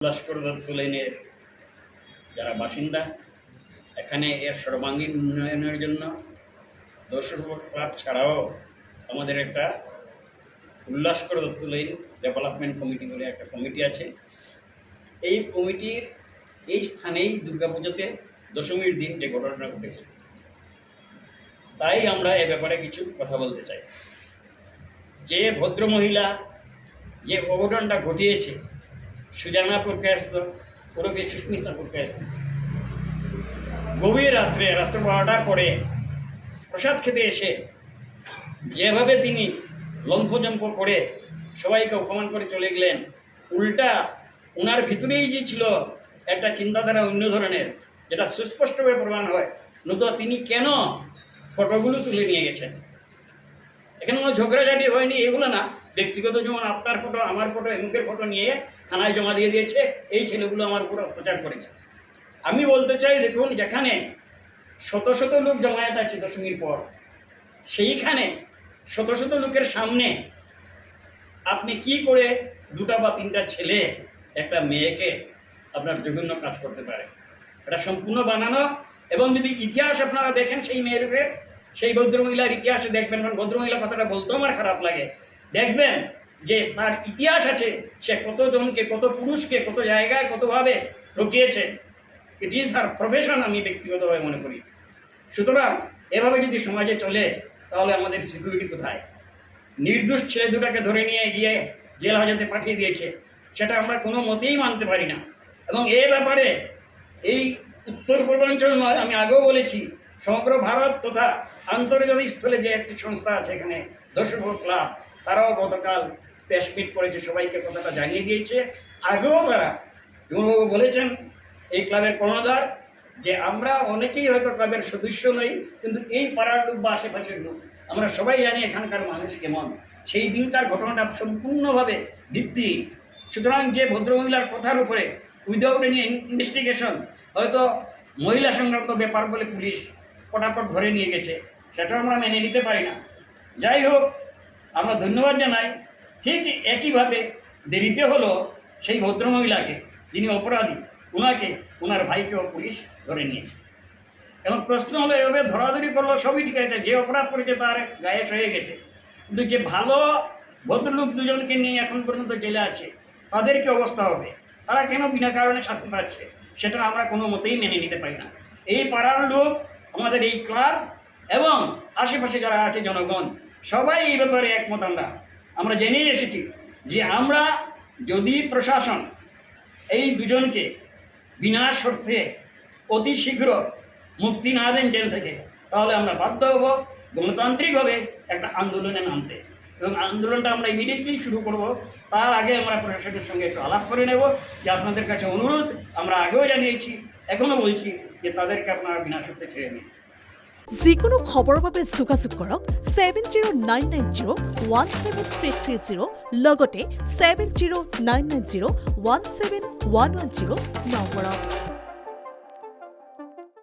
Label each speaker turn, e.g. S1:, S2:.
S1: লস্কর লেনের যারা বাসিন্দা এখানে এর সর্বাঙ্গীন উন্নয়নের জন্য দর্শক ক্লাব ছাড়াও আমাদের একটা উল্লাসকর দত্ত লেন ডেভেলপমেন্ট কমিটি বলে একটা কমিটি আছে। এই কমিটির এই স্থানেই দুর্গাপুজোতে দশমীর দিন যে ঘটনাটা ঘটেছে, তাই আমরা এ ব্যাপারে কিছু কথা বলতে চাই। যে ভদ্রমহিলা যে অঘটনটা ঘটিয়েছে, সুজানা পুরকায়স্থ ওরফে সুস্মিতা পুরকায়স্থ, গভীর রাত্রে 12টার পরে প্রসাদ খেতে এসে যেভাবে তিনি লম্ফজম্প করে সবাইকে অপমান করে চলে গেলেন, উল্টা ওনার ভিতরেই যে ছিল একটা চিন্তাধারা অন্য ধরনের, যেটা সুস্পষ্টভাবে প্রমাণ হয়। নতুবা তিনি কেন ফটোগুলো তুলে নিয়ে গেছেন? এখানে কোনো ঝগড়াঝাটি হয়নি, এগুলো না। ব্যক্তিগত যেমন আপনার ফটো, আমার ফটো, এমুকের ফটো নিয়ে থানায় জমা দিয়ে দিয়েছে, এই ছেলেগুলো আমার উপর অত্যাচার করেছে। আমি বলতে চাই, দেখুন, যেখানে শত শত লোক জমায়েত আছে দশমীর পর, সেইখানে শত শত লোকের সামনে আপনি কি করে দুটা বা তিনটা ছেলে একটা মেয়েকে আপনার জঘন্য কাজ করতে পারে? এটা সম্পূর্ণ বানানো। এবং যদি ইতিহাস আপনারা দেখেন সেই মেয়েকে, সেই ভদ্রমহিলার ইতিহাসে দেখবেন, কারণ ভদ্রমহিলা কথাটা বলতেও আমার খারাপ লাগে, দেখবেন যে তার ইতিহাস আছে, সে কতজনকে, কত পুরুষকে, কত জায়গায়, কতভাবে ঠকিয়েছে। ইট ইজ হার প্রফেশন, আমি ব্যক্তিগতভাবে মনে করি। সুতরাং এভাবে যদি সমাজে চলে, তাহলে আমাদের সিকিউরিটি কোথায়? নির্দোষ ছেলে দুটাকে ধরে নিয়ে গিয়ে জেল হাজতে পাঠিয়ে দিয়েছে, সেটা আমরা কোনো মতেই মানতে পারি না। এবং এ ব্যাপারে এই উত্তর পূর্বাঞ্চল নয়, আমি আগেও বলেছি, সমগ্র ভারত তথা আন্তর্জাতিক স্থলে যে একটি সংস্থা আছে এখানে, দর্শক ক্লাব, তারাও গতকাল প্রেসমিট করেছে, সবাইকে কথাটা জানিয়ে দিয়েছে। আগেও তারা বলেছেন, এই ক্লাবের কর্ণধার, যে আমরা অনেকেই হয়তো ক্লাবের সদস্য নই, কিন্তু এই পাড়ার লোক বা আশেপাশের লোক আমরা সবাই জানি এখানকার মানুষ কেমন। সেই দিনকার ঘটনাটা সম্পূর্ণভাবে ভিত্তিহীন। সুতরাং যে ভদ্রমহিলার কথার উপরে উইদাউট এনি ইনভেস্টিগেশন হয়তো মহিলা সংক্রান্ত ব্যাপার বলে পুলিশ পটাপট ধরে নিয়ে গেছে, সেটা আমরা মেনে নিতে পারি না। যাই হোক, আমরা ধন্যবাদ জানাই। ঠিক একইভাবে দেরিতে হলো সেই ভদ্রমহিলাকে, যিনি অপরাধী, ওনাকে, ওনার ভাইকেও পুলিশ ধরে নিয়েছে। এবং প্রশ্ন হলো, এভাবে ধরাধরি করলো, সবই ঠিক আছে, যে অপরাধ করেছে তার গায়ে হয়ে গেছে, কিন্তু যে ভালো ভদ্রলোক দুজনকে নিয়ে এখন পর্যন্ত জেলে আছে, তাদের কি অবস্থা হবে? তারা কেন বিনা কারণে শাস্তি পাচ্ছে? সেটা আমরা কোনো মতেই মেনে নিতে পারি না। এই পাড়ার লোক, আমাদের এই ক্লাব এবং আশেপাশে যারা আছে জনগণ, সবাই এই ব্যাপারে একমত। আমরা জেনে এসেছি যে আমরা যদি প্রশাসন এই দুজনকে বিনা শর্তে অতি শীঘ্র মুক্তি না দেন জেল থেকে, তাহলে আমরা বাধ্য হব গণতান্ত্রিকভাবে একটা আন্দোলনে নামতে। এবং আন্দোলনটা আমরা ইমিডিয়েটলি শুরু করব। তার আগে আমরা প্রশাসনের সঙ্গে একটু আলাপ করে নেব, যে আপনাদের কাছে অনুরোধ, আমরা আগেও জানিয়েছি, এখনও বলছি, যে তাদেরকে আপনারা বিনা শর্তে ছেড়ে দিন।
S2: যিকোনো খবৰৰ বাবে যোগাযোগ কৰক 7099017330 লগতে 7099017110 নম্বৰত।